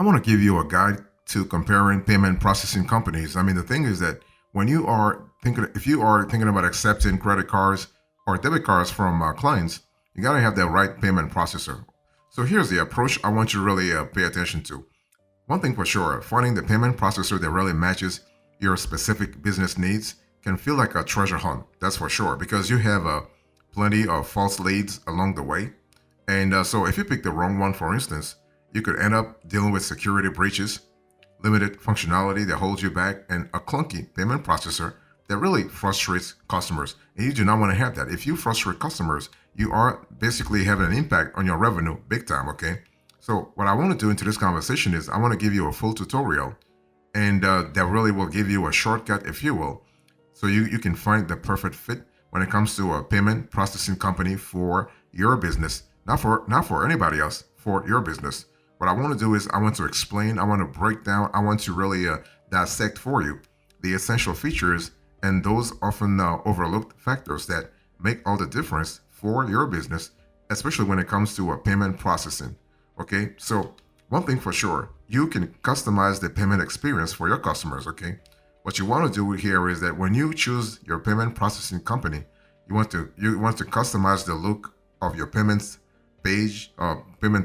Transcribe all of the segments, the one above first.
I want to give you a guide to comparing payment processing companies. I mean, the thing is that when you are thinking, if you are thinking about accepting credit cards or debit cards from clients, you got to have the right payment processor. So here's the approach I want you to really pay attention to. One thing for sure, finding the payment processor that really matches your specific business needs can feel like a treasure hunt. That's for sure, because you have plenty of false leads along the way. And so if you pick the wrong one, for instance, you could end up dealing with security breaches, limited functionality that holds you back, and a clunky payment processor that really frustrates customers. And you do not want to have that. If you frustrate customers, you are basically having an impact on your revenue big time, okay? So what I want to do into this conversation is I want to give you a full tutorial, and that really will give you a shortcut, if you will, so you can find the perfect fit when it comes to a payment processing company for your business, not for anybody else, for your business. What I want to do is I want to explain, I want to break down, I want to really dissect for you the essential features and those often overlooked factors that make all the difference for your business, especially when it comes to payment processing. Okay, so one thing for sure, you can customize the payment experience for your customers. Okay, what you want to do here is that when you choose your payment processing company, you want to customize the look of your payment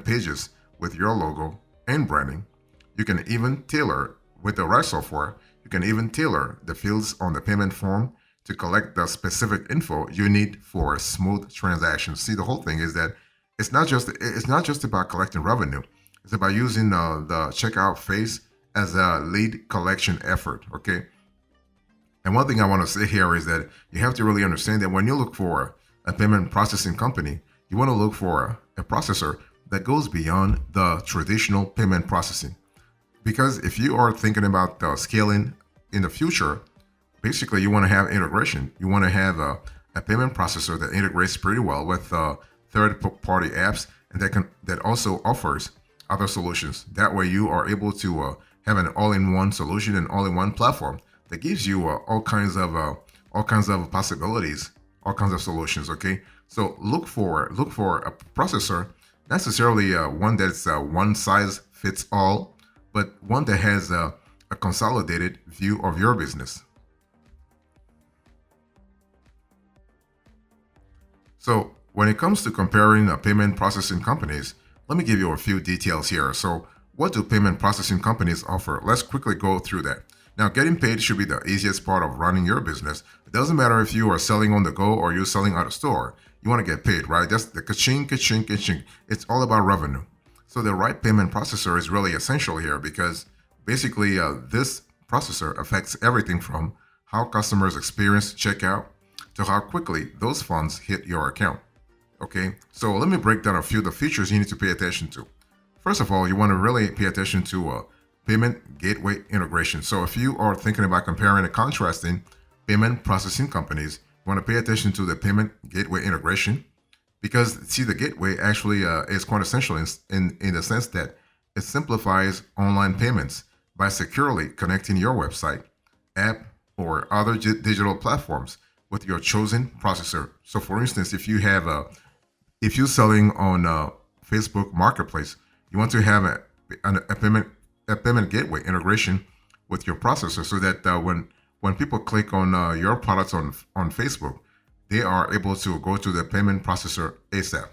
pages with your logo and branding. You can even tailor with the right software. You can even tailor the fields on the payment form to collect the specific info you need for a smooth transaction. See, the whole thing is that it's not just about collecting revenue. It's about using the checkout phase as a lead collection effort. Okay. And one thing I want to say here is that you have to really understand that when you look for a payment processing company, you want to look for a processor that goes beyond the traditional payment processing. Because if you are thinking about scaling in the future, basically you want to have integration. You want to have a payment processor that integrates pretty well with third-party apps and that also offers other solutions. That way you are able to have an all-in-one solution and all-in-one platform that gives you all kinds of possibilities, all kinds of solutions. Okay, so look for a processor, not necessarily one that's one size fits all, but one that has a consolidated view of your business. So when it comes to comparing payment processing companies, let me give you a few details here. So what do payment processing companies offer? Let's quickly go through that. Now, getting paid should be the easiest part of running your business. It doesn't matter if you are selling on the go or you're selling at a store. You want to get paid, right? That's the ka-ching, ka-ching, ka-ching. It's all about revenue. So the right payment processor is really essential here because basically this processor affects everything from how customers experience checkout to how quickly those funds hit your account. Okay, so let me break down a few of the features you need to pay attention to. First of all, you want to really pay attention to payment gateway integration. So if you are thinking about comparing and contrasting payment processing companies, you want to pay attention to the payment gateway integration because see the gateway actually is quite essential in the sense that it simplifies online payments by securely connecting your website, app, or other digital platforms with your chosen processor. So for instance, if you're selling on Facebook Marketplace, you want to have a payment gateway integration with your processor so that when people click on your products on Facebook, they are able to go to the payment processor ASAP.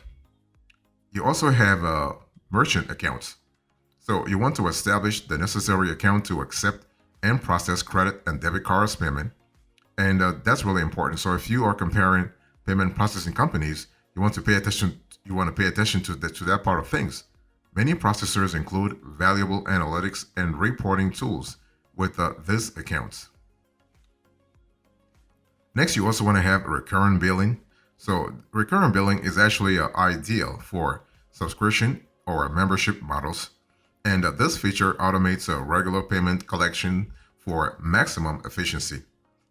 You also have merchant accounts. So you want to establish the necessary account to accept and process credit and debit cards payment. And that's really important. So if you are comparing payment processing companies, you want to pay attention. You want to pay attention to that part of things. Many processors include valuable analytics and reporting tools with these accounts. Next, you also want to have recurring billing. So recurring billing is actually ideal for subscription or membership models. And this feature automates a regular payment collection for maximum efficiency.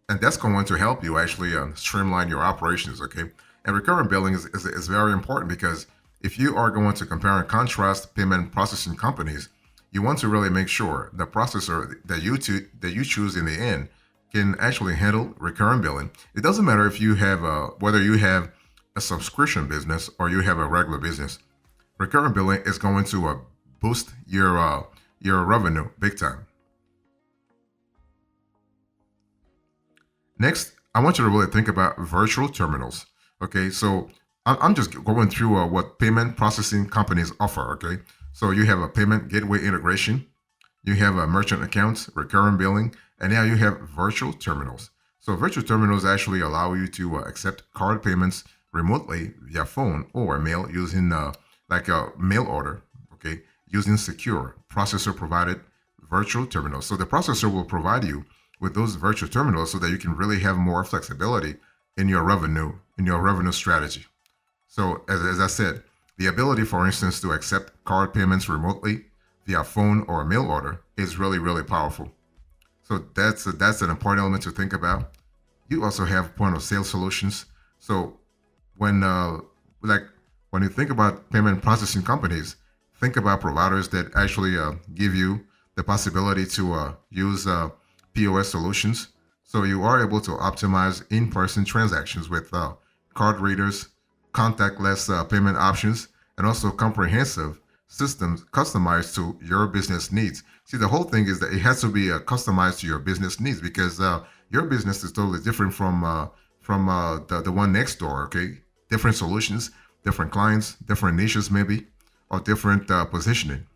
And that's going to help you actually streamline your operations, okay? And recurring billing is very important because if you are going to compare and contrast payment processing companies, you want to really make sure the processor that you choose in the end can actually handle recurring billing. It doesn't matter if you have whether you have a subscription business or you have a regular business. Recurring billing is going to boost your revenue big time. Next, I want you to really think about virtual terminals. Okay, so I'm just going through what payment processing companies offer. Okay, so you have a payment gateway integration, you have a merchant accounts, recurring billing, and now you have virtual terminals. So virtual terminals actually allow you to accept card payments remotely via phone or mail using like a mail order. Okay, using secure processor provided virtual terminals. So the processor will provide you with those virtual terminals so that you can really have more flexibility in your revenue strategy. So as I said, the ability, for instance, to accept card payments remotely via phone or mail order is really, really powerful. So that's an important element to think about. You also have point of sale solutions. So when like when you think about payment processing companies, think about providers that actually give you the possibility to use POS solutions. So you are able to optimize in-person transactions with card readers, contactless payment options, and also comprehensive systems customized to your business needs. See, the whole thing is that it has to be customized to your business needs because your business is totally different from the one next door. Okay, different solutions, different clients, different niches maybe, or different positioning.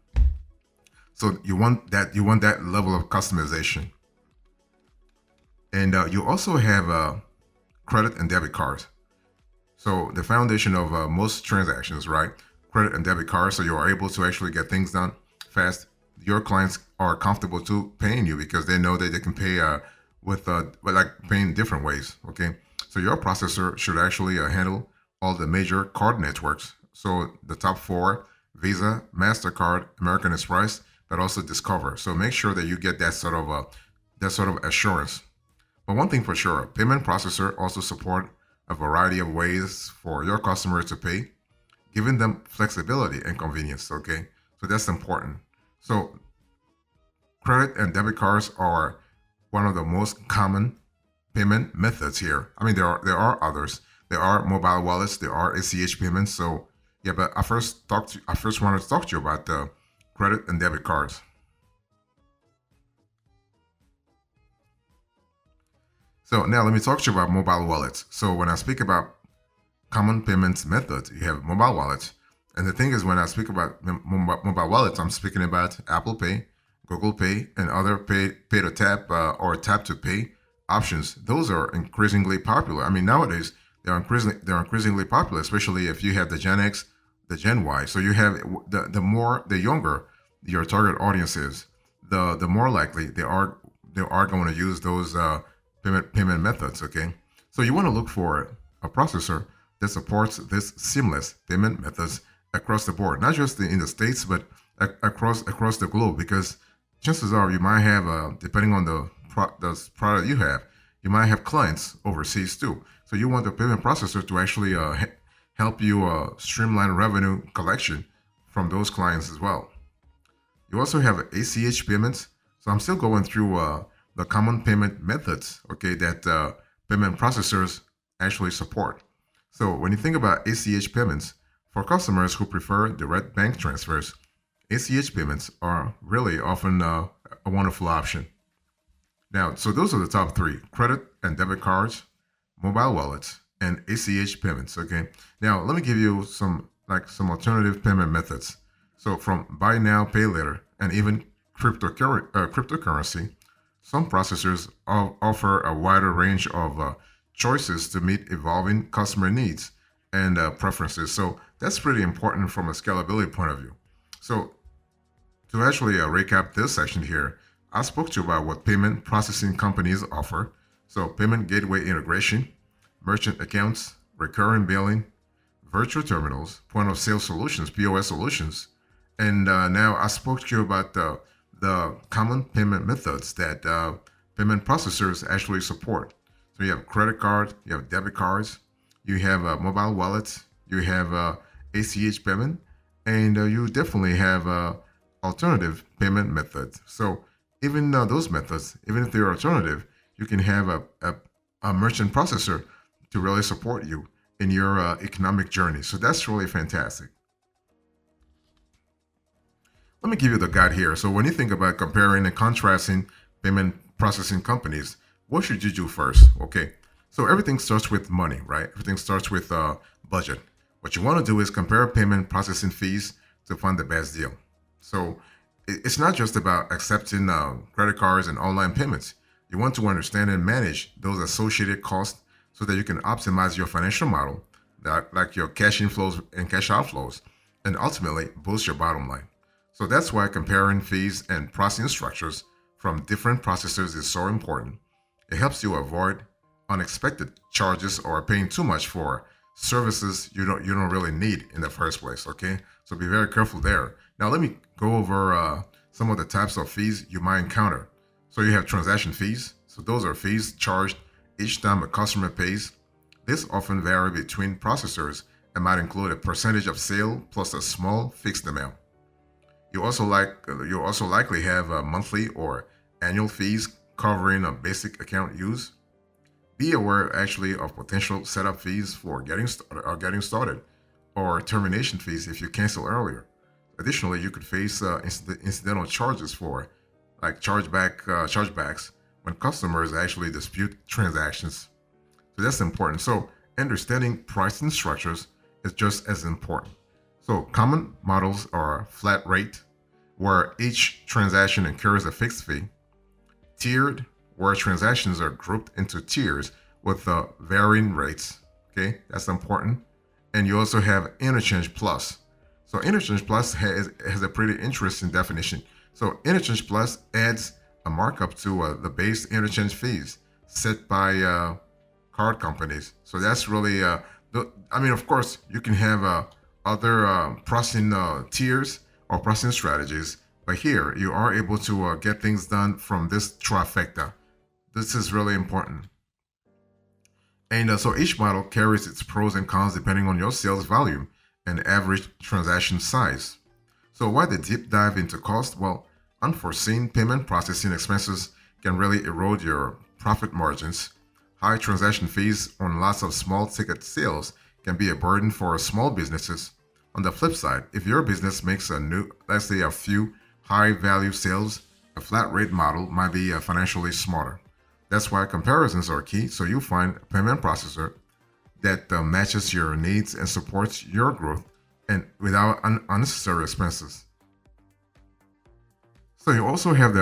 So you want that level of customization, and you also have credit and debit cards. So the foundation of most transactions, right? Credit and debit cards, so you are able to actually get things done fast. Your clients are comfortable to paying you because they know that they can pay with like paying different ways. Okay, so your processor should actually handle all the major card networks. So the top four: Visa, Mastercard, American Express, but also Discover. So make sure that you get that sort of assurance. But one thing for sure, payment processor also support a variety of ways for your customers to pay, giving them flexibility and convenience. Okay, so that's important. So credit and debit cards are one of the most common payment methods here. I mean, there are others. There are mobile wallets. There are ACH payments. So yeah, but I first wanted to talk to you about the credit and debit cards. So now let me talk to you about mobile wallets. So when I speak about common payments methods, you have mobile wallets. And the thing is, when I speak about mobile wallets, I'm speaking about Apple Pay, Google Pay, and other pay to tap or tap to pay options. Those are increasingly popular. I mean, nowadays they're increasingly popular, especially if you have the Gen X, the Gen Y. So you have the younger your target audience is, the more likely they are going to use those payment methods. Okay, so you want to look for a processor that supports this seamless payment methods across the board, not just in the states, but across the globe. Because chances are you might have, depending on the product you have, you might have clients overseas too. So you want the payment processor to actually help you streamline revenue collection from those clients as well. You also have ACH payments. So I'm still going through the common payment methods, okay, that payment processors actually support. So when you think about ACH payments, for customers who prefer direct bank transfers, ACH payments are really often a wonderful option. Now, so those are the top three: credit and debit cards, mobile wallets, and ACH payments. Okay. Now, let me give you some alternative payment methods. So from buy now, pay later, and even cryptocurrency, some processors offer a wider range of choices to meet evolving customer needs and preferences. So that's pretty important from a scalability point of view. So to actually recap this section here, I spoke to you about what payment processing companies offer. So payment gateway integration, merchant accounts, recurring billing, virtual terminals, point of sale solutions, POS solutions. And now I spoke to you about the common payment methods that payment processors actually support. So you have credit card, you have debit cards, you have mobile wallets, you have ACH payment, and you definitely have alternative payment methods. So even those methods, even if they're alternative, you can have a merchant processor to really support you in your economic journey. So that's really fantastic. Let me give you the guide here. So when you think about comparing and contrasting payment processing companies, what should you do first? Okay. So everything starts with money, right? Everything starts with budget. What you want to do is compare payment processing fees to find the best deal. So it's not just about accepting credit cards and online payments. You want to understand and manage those associated costs so that you can optimize your financial model, like your cash inflows and cash outflows, and ultimately boost your bottom line. So that's why comparing fees and processing structures from different processors is so important. It helps you avoid unexpected charges or paying too much for services you don't really need in the first place. Okay, so be very careful there. Now let me go over some of the types of fees you might encounter. So you have transaction fees. So those are fees charged each time a customer pays. This often vary between processors and might include a percentage of sale plus a small fixed amount. You also likely have monthly or annual fees covering a basic account use. Be aware actually of potential setup fees for getting started or termination fees if you cancel earlier. Additionally, you could face incidental charges for like chargebacks when customers actually dispute transactions. So that's important. So understanding pricing structures is just as important. So common models are flat rate, where each transaction incurs a fixed fee; tiered, where transactions are grouped into tiers with varying rates. Okay, that's important. And you also have interchange plus. So interchange plus has a pretty interesting definition. So interchange plus adds a markup to the base interchange fees set by card companies. So that's really, I mean, of course, you can have other processing tiers or processing strategies, but here you are able to get things done from this trifecta. This is really important. And so each model carries its pros and cons depending on your sales volume and average transaction size. So why the deep dive into cost? Well, unforeseen payment processing expenses can really erode your profit margins. High transaction fees on lots of small ticket sales can be a burden for small businesses. On the flip side, if your business makes let's say a few high value sales, a flat rate model might be financially smarter. That's why comparisons are key. So you find a payment processor that matches your needs and supports your growth and without unnecessary expenses. So you also have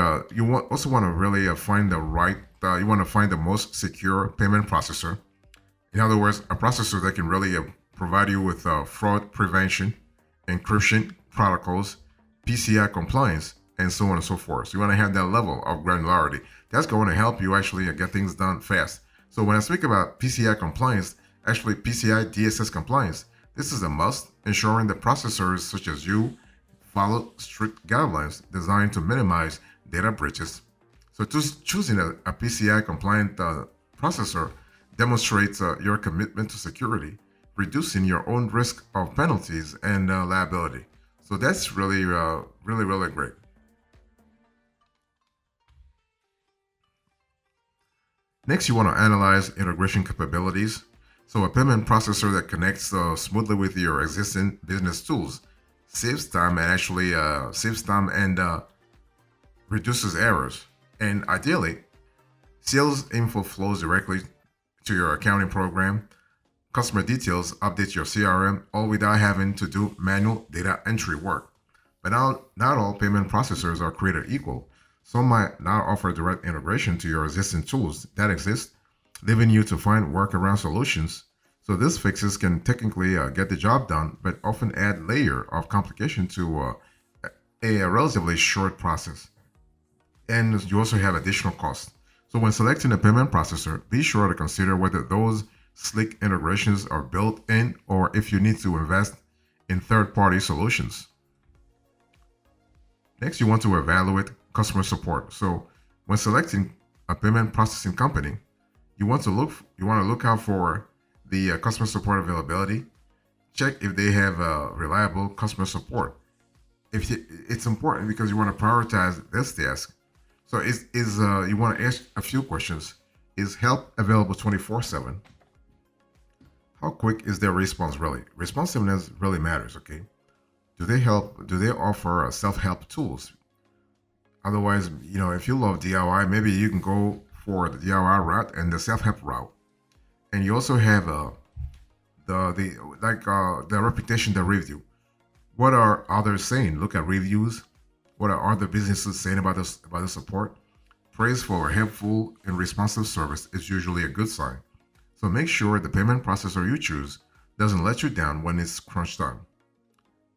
also want to really find the right you want to find the most secure payment processor. In other words, a processor that can really provide you with fraud prevention, encryption protocols, PCI compliance, and so on and so forth. So you want to have that level of granularity. That's going to help you actually get things done fast. So when I speak about PCI compliance, actually PCI DSS compliance, this is a must, ensuring that processors such as you follow strict guidelines designed to minimize data breaches. So choosing a PCI compliant processor demonstrates your commitment to security, reducing your own risk of penalties and liability. So that's really great. Next, you want to analyze integration capabilities. So a payment processor that connects smoothly with your existing business tools saves time and reduces errors. And ideally, sales info flows directly to your accounting program. Customer details update your CRM, all without having to do manual data entry work. But not all payment processors are created equal. Some might not offer direct integration to your existing tools that exist, leaving you to find workaround solutions. So these fixes can technically get the job done, but often add layer of complication to a relatively short process. And you also have additional costs. So when selecting a payment processor, be sure to consider whether those slick integrations are built in or if you need to invest in third-party solutions. Next, you want to evaluate customer support. So when selecting a payment processing company, you want to look out for the customer support availability. Check if they have reliable customer support. It's important because you want to prioritize this task. So is you want to ask a few questions. Is help available 24/7? How quick is their response really? Responsiveness really matters, okay? Do they offer self-help tools? Otherwise, if you love DIY, maybe you can go for the DIY route and the self-help route. And you also have the reputation, the review. What are others saying? Look at reviews. What are other businesses saying about the support? Praise for helpful and responsive service is usually a good sign. So make sure the payment processor you choose doesn't let you down when it's crunch time.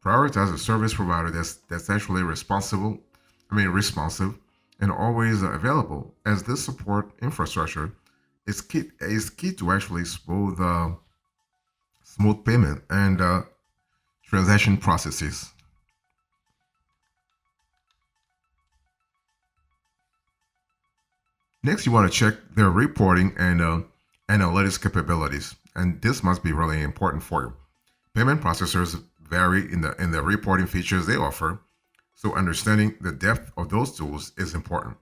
Prioritize a service provider that's actually responsive and always available, as this support infrastructure is key to actually smooth payment and transaction processes. Next, you want to check their reporting and analytics capabilities, and this must be really important for you. Payment processors vary in the reporting features they offer, so understanding the depth of those tools is important.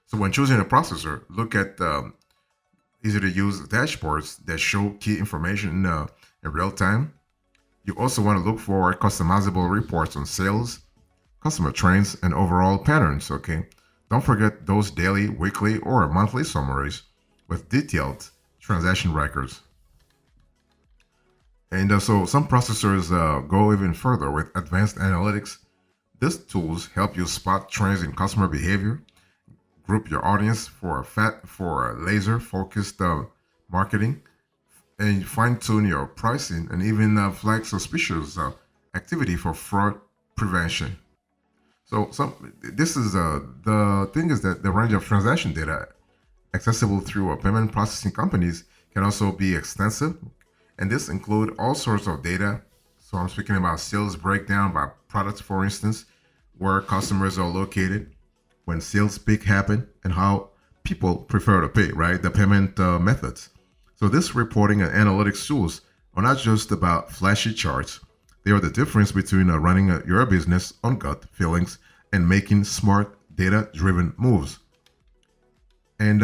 So when choosing a processor, look at easy to use dashboards that show key information in real time. You also want to look for customizable reports on sales, customer trends, and overall patterns. Okay, don't forget those daily, weekly, or monthly summaries with detailed transaction records. And so some processors go even further with advanced analytics. These tools help you spot trends in customer behavior, group your audience for laser focused marketing, and fine tune your pricing, and even flag suspicious activity for fraud prevention. So this is the thing is that the range of transaction data accessible through payment processing companies can also be extensive, and this include all sorts of data. So I'm speaking about sales breakdown by products, for instance, where customers are located, when sales peak happen, and how people prefer to pay, right? The payment methods. So this reporting and analytics tools are not just about flashy charts. They are the difference between running your business on gut feelings and making smart data-driven moves. And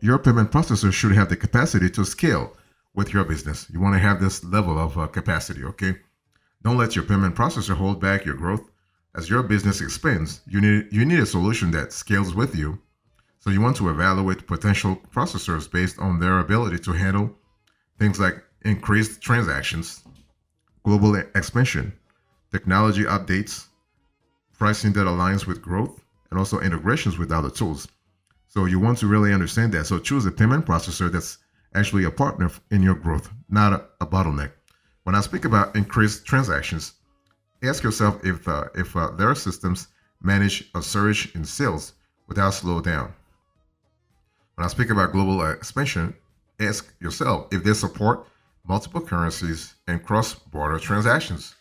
your payment processor should have the capacity to scale with your business. You want to have this level of capacity, okay? Don't let your payment processor hold back your growth. As your business expands, you need a solution that scales with you. So you want to evaluate potential processors based on their ability to handle things like increased transactions, global expansion, technology updates, pricing that aligns with growth, and also integrations with other tools. So you want to really understand that. So choose a payment processor that's actually a partner in your growth, not a bottleneck. When I speak about increased transactions, ask yourself if their systems manage a surge in sales without slow down. When I speak about global expansion, ask yourself if they support multiple currencies and cross-border transactions.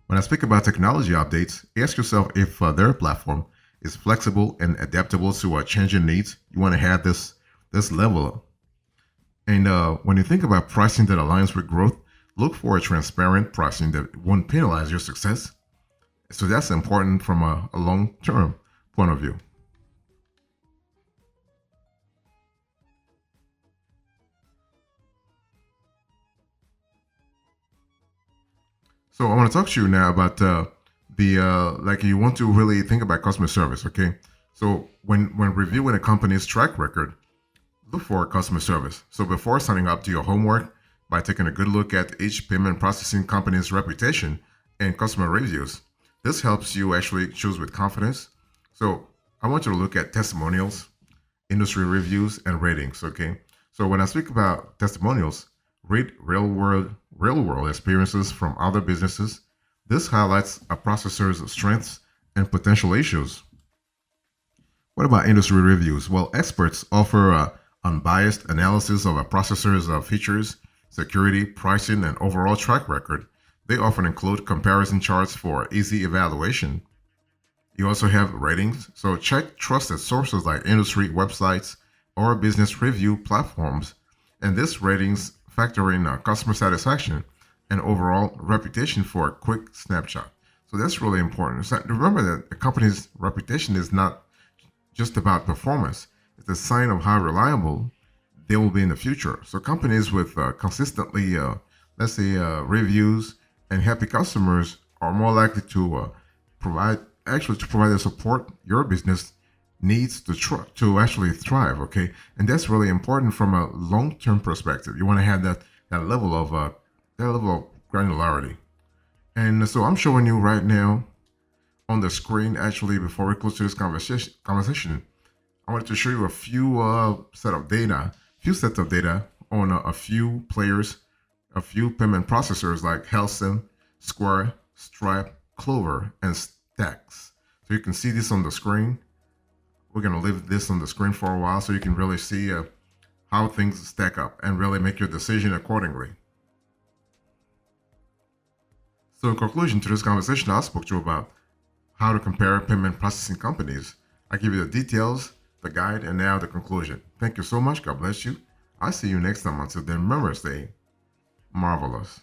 When I speak about technology updates, ask yourself if their platform is flexible and adaptable to changing needs. You want to have this level. And when you think about pricing that aligns with growth, look for a transparent pricing that won't penalize your success. So that's important from a long-term point of view. So I want to talk to you now about the like you want to really think about customer service. Okay, so when reviewing a company's track record, look for customer service. So before signing up to your homework, by taking a good look at each payment processing company's reputation and customer reviews, this helps you actually choose with confidence. So I want you to look at testimonials, industry reviews, and ratings. Okay, so when I speak about testimonials, read real world experiences from other businesses. This highlights a processor's strengths and potential issues. What about industry reviews? Well, experts offer unbiased analysis of a processor's features, security, pricing, and overall track record. They often include comparison charts for easy evaluation. You also have ratings, so check trusted sources like industry websites or business review platforms. And these ratings factor in customer satisfaction and overall reputation for a quick snapshot. So that's really important. So remember that a company's reputation is not just about performance, it's a sign of how reliable they will be in the future. So companies with consistently, let's say, reviews and happy customers are more likely to provide to provide the support your business needs to actually thrive. Okay, and that's really important from a long-term perspective. You want to have that level of granularity. And so I'm showing you right now on the screen. Actually, before we close to this conversation, I wanted to show you a few sets of data on a few players, a few payment processors like Helsum, Square, Stripe, Clover, and Stacks. So you can see this on the screen. We're gonna leave this on the screen for a while so you can really see how things stack up and really make your decision accordingly. So in conclusion to this conversation, I spoke to you about how to compare payment processing companies. I give you the details, the guide, and now the conclusion. Thank you so much. God bless you. I'll see you next time. Until then, remember, stay marvelous.